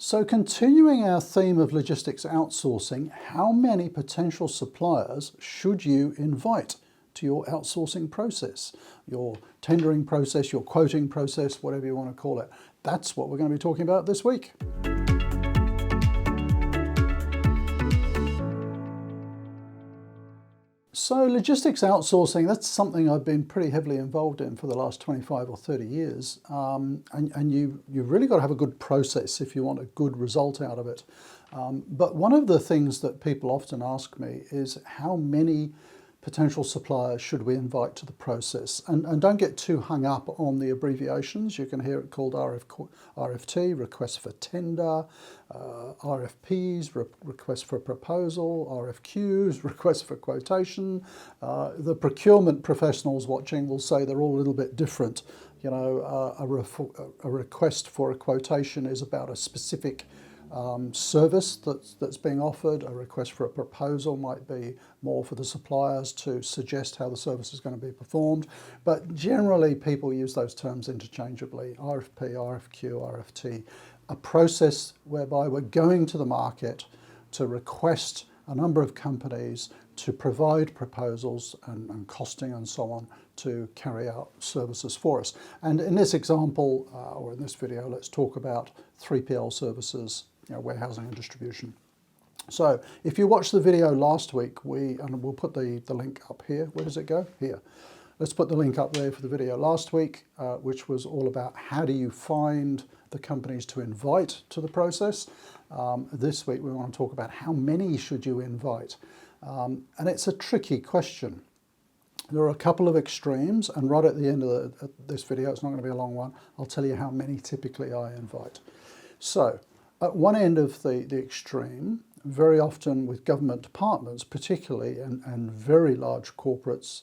So continuing our theme of logistics outsourcing, how many potential suppliers should you invite to your outsourcing process, your tendering process, your quoting process, whatever you want to call it? That's what we're going to be talking about this week. So logistics outsourcing, that's something I've been pretty heavily involved in for the last 25 or 30 years. And you've really got to have a good process if you want a good result out of it. But one of the things that people often ask me is how many potential suppliers should we invite to the process? And don't get too hung up on the abbreviations. You can hear it called RFT, request for tender, RFPs, request for proposal, RFQs, request for quotation. The procurement professionals watching will say they're all a little bit different. You know, a request for a quotation is about a specific service that's being offered. A request for a proposal might be more for the suppliers to suggest how the service is going to be performed. But generally people use those terms interchangeably. RFP, RFQ, RFT. A process whereby we're going to the market to request a number of companies to provide proposals and costing and so on to carry out services for us. And in this example, or in this video, let's talk about 3PL services, warehousing and distribution. So if you watched the video last week, and we'll put the link up here. Where does it go? Here. Let's put the link up there for the video last week, which was all about how do you find the companies to invite to the process. This week we want to talk about how many should you invite. And it's a tricky question. There are a couple of extremes, and right at the end of this video, it's not going to be a long one, I'll tell you how many typically I invite. So at one end of the extreme, very often with government departments particularly, and very large corporates,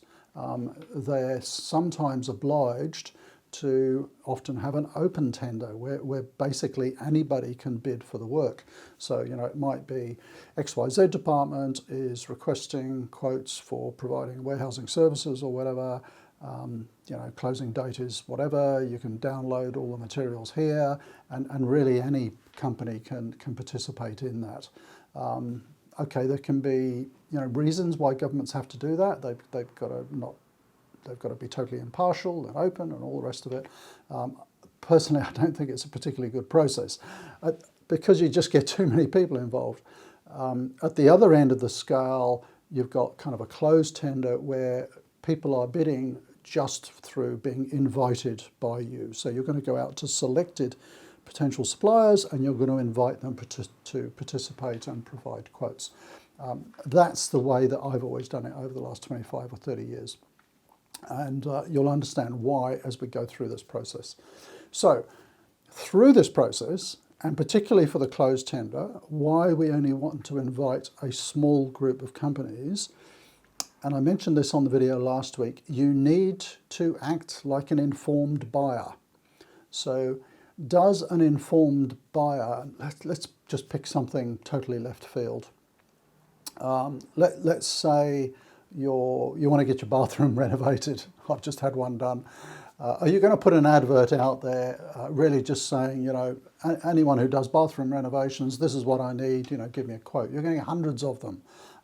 they're sometimes obliged to often have an open tender where basically anybody can bid for the work. So, it might be XYZ department is requesting quotes for providing warehousing services or whatever. Closing date is whatever. You can download all the materials here, and really any company can participate in that. Okay, there can be reasons why governments have to do that. They've got to be totally impartial and open and all the rest of it. Personally, I don't think it's a particularly good process because you just get too many people involved. At the other end of the scale, you've got kind of a closed tender where people are bidding just through being invited by you. So you're going to go out to selected potential suppliers and you're going to invite them to participate and provide quotes. That's the way that I've always done it over the last 25 or 30 years. And you'll understand why as we go through this process. So through this process, and particularly for the closed tender, why we only want to invite a small group of companies, and I mentioned this on the video last week, you need to act like an informed buyer. So does an informed buyer, let's just pick something totally left field. Let's say you want to get your bathroom renovated. I've just had one done. Are you going to put an advert out there really just saying, anyone who does bathroom renovations, this is what I need, give me a quote. You're going to get hundreds of them.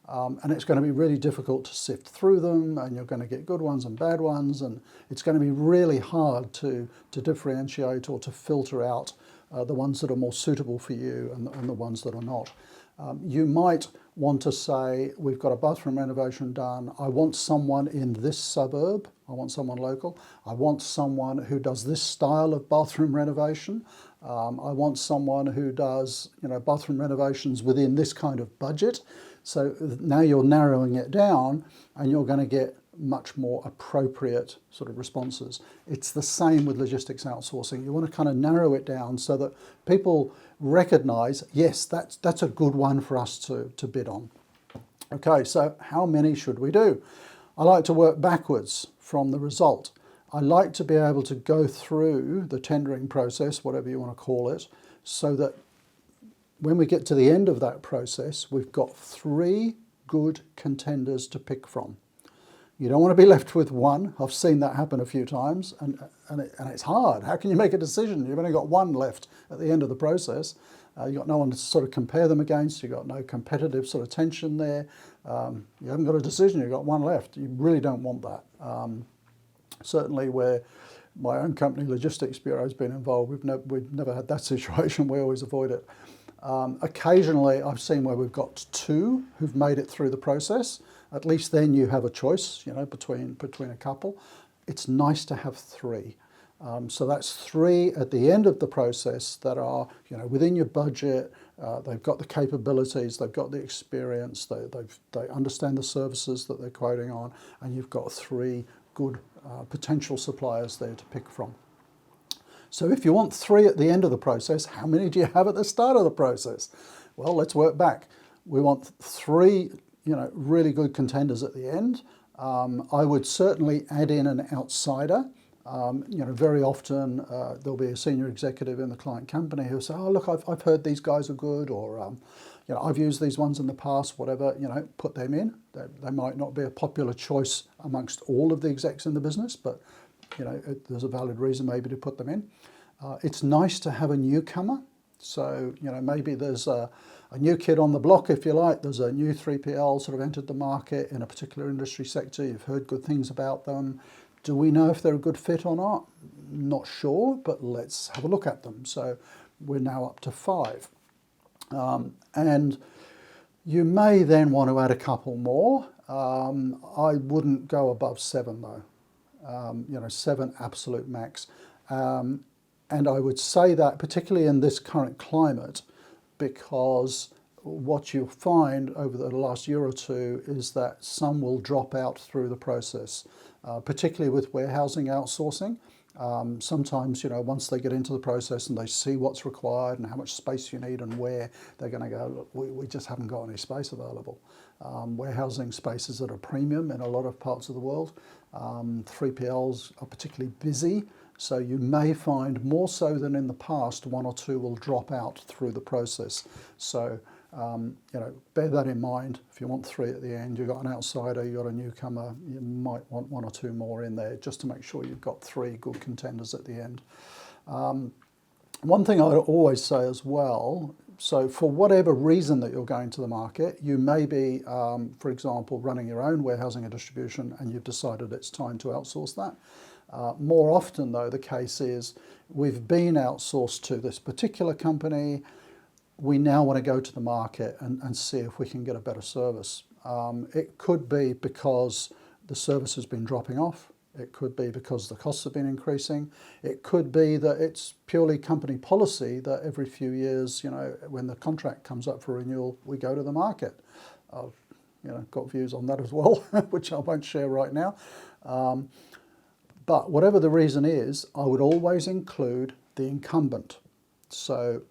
And it's going to be really difficult to sift through them, and you're going to get good ones and bad ones, and it's going to be really hard to differentiate or to filter out the ones that are more suitable for you and the ones that are not. You might want to say, we've got a bathroom renovation done. I want someone in this suburb. I want someone local. I want someone who does this style of bathroom renovation. I want someone who does, bathroom renovations within this kind of budget. So now you're narrowing it down and you're going to get much more appropriate sort of responses. It's the same with logistics outsourcing. You want to kind of narrow it down so that people recognize, yes, that's a good one for us to bid on. Okay, so how many should we do? I like to work backwards from the result. I like to be able to go through the tendering process, whatever you want to call it, so that when we get to the end of that process, we've got 3 good contenders to pick from. You don't want to be left with one. I've seen that happen a few times, and it's hard. How can you make a decision? You've only got one left at the end of the process. You've got no one to sort of compare them against. You've got no competitive sort of tension there. You haven't got a decision. You've got one left. You really don't want that. Certainly where my own company, Logistics Bureau, has been involved, we've never had that situation. We always avoid it. Occasionally, I've seen where we've got two who've made it through the process. At least then you have a choice, between a couple. It's nice to have three. So that's three at the end of the process that are, within your budget. They've got the capabilities, they've got the experience, they understand the services that they're quoting on, and you've got three good potential suppliers there to pick from. So if you want three at the end of the process, how many do you have at the start of the process? Well, let's work back. We want three, really good contenders at the end. I would certainly add in an outsider. Very often there'll be a senior executive in the client company who'll say, oh, look, I've heard these guys are good, or I've used these ones in the past, whatever, put them in. They might not be a popular choice amongst all of the execs in the business, but there's a valid reason maybe to put them in. It's nice to have a newcomer. So, maybe there's a new kid on the block, if you like. There's a new 3PL sort of entered the market in a particular industry sector. You've heard good things about them. Do we know if they're a good fit or not? Not sure, but let's have a look at them. So we're now up to 5. And you may then want to add a couple more. I wouldn't go above 7 though. 7 absolute max. And I would say that particularly in this current climate, because what you'll find over the last year or two is that some will drop out through the process, particularly with warehousing outsourcing. Sometimes, once they get into the process and they see what's required and how much space you need and where, they're going to go, look, we just haven't got any space available. Warehousing space is at a premium in a lot of parts of the world. 3PLs are particularly busy, so you may find more so than in the past, 1 or 2 will drop out through the process. So, bear that in mind. If you want 3 at the end, you've got an outsider, you've got a newcomer, you might want 1 or 2 more in there just to make sure you've got 3 good contenders at the end. One thing I would always say as well, so for whatever reason that you're going to the market, you may be, for example, running your own warehousing and distribution and you've decided it's time to outsource that. More often though, the case is we've been outsourced to this particular company. We now want to go to the market and see if we can get a better service. It could be because the service has been dropping off. It could be because the costs have been increasing. It could be that it's purely company policy that every few years, when the contract comes up for renewal, we go to the market. I've got views on that as well, which I won't share right now. But whatever the reason is, I would always include the incumbent. So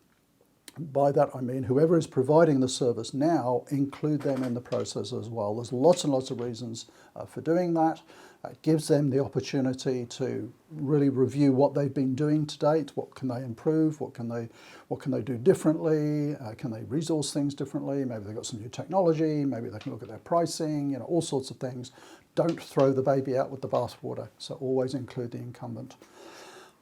by that I mean whoever is providing the service now, include them in the process as well. There's lots and lots of reasons for doing that. It gives them the opportunity to really review what they've been doing to date. What can they improve? What can they do differently? Can they resource things differently? Maybe they've got some new technology. Maybe they can look at their pricing. All sorts of things. Don't throw the baby out with the bathwater. So always include the incumbent.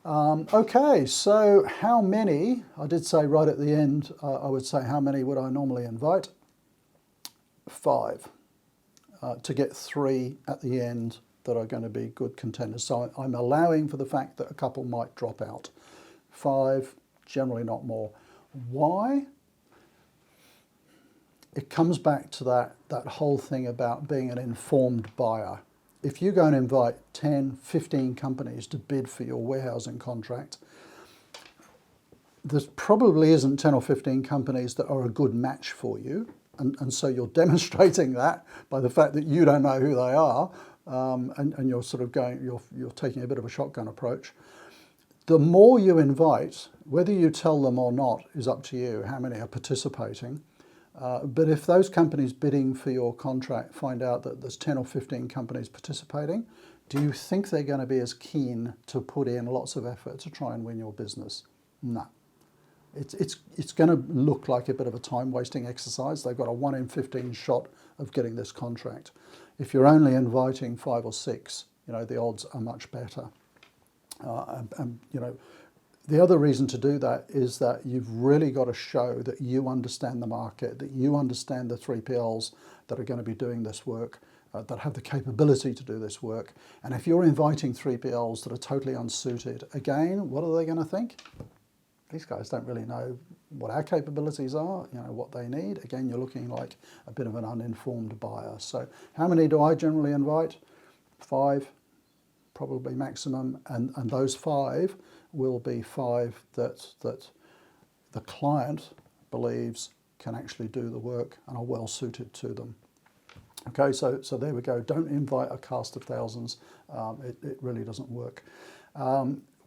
Okay, so how many? I did say right at the end. I would say how many would I normally invite? 5 to get 3 at the end that are going to be good contenders. So I'm allowing for the fact that a couple might drop out. 5, generally not more. Why? It comes back to that whole thing about being an informed buyer. If you go and invite 10, 15 companies to bid for your warehousing contract, there probably isn't 10 or 15 companies that are a good match for you. And so you're demonstrating that by the fact that you don't know who they are. And you're sort of you're taking a bit of a shotgun approach. The more you invite, whether you tell them or not is up to you, how many are participating. But if those companies bidding for your contract find out that there's 10 or 15 companies participating, do you think they're going to be as keen to put in lots of effort to try and win your business? No. It's going to look like a bit of a time-wasting exercise. They've got a 1 in 15 shot of getting this contract. If you're only inviting 5 or 6, the odds are much better. The other reason to do that is that you've really got to show that you understand the market, that you understand the 3PLs that are going to be doing this work, that have the capability to do this work. And if you're inviting 3PLs that are totally unsuited, again, what are they going to think? These guys don't really know what our capabilities are, what they need. Again, you're looking like a bit of an uninformed buyer. So how many do I generally invite? 5, probably maximum. And those 5 will be 5 that the client believes can actually do the work and are well suited to them. Okay, so there we go. Don't invite a cast of thousands. It really doesn't work.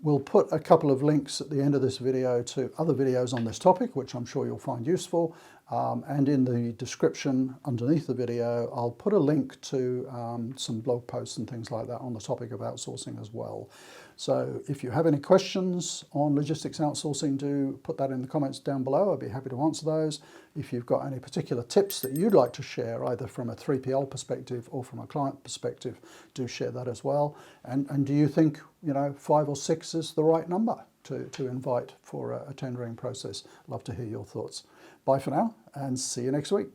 We'll put a couple of links at the end of this video to other videos on this topic, which I'm sure you'll find useful. And in the description underneath the video, I'll put a link to some blog posts and things like that on the topic of outsourcing as well. So if you have any questions on logistics outsourcing, do put that in the comments down below. I'd be happy to answer those. If you've got any particular tips that you'd like to share, either from a 3PL perspective or from a client perspective, do share that as well. And do you think 5 or 6 is the right number to invite for a tendering process? Love to hear your thoughts. Bye for now, and see you next week.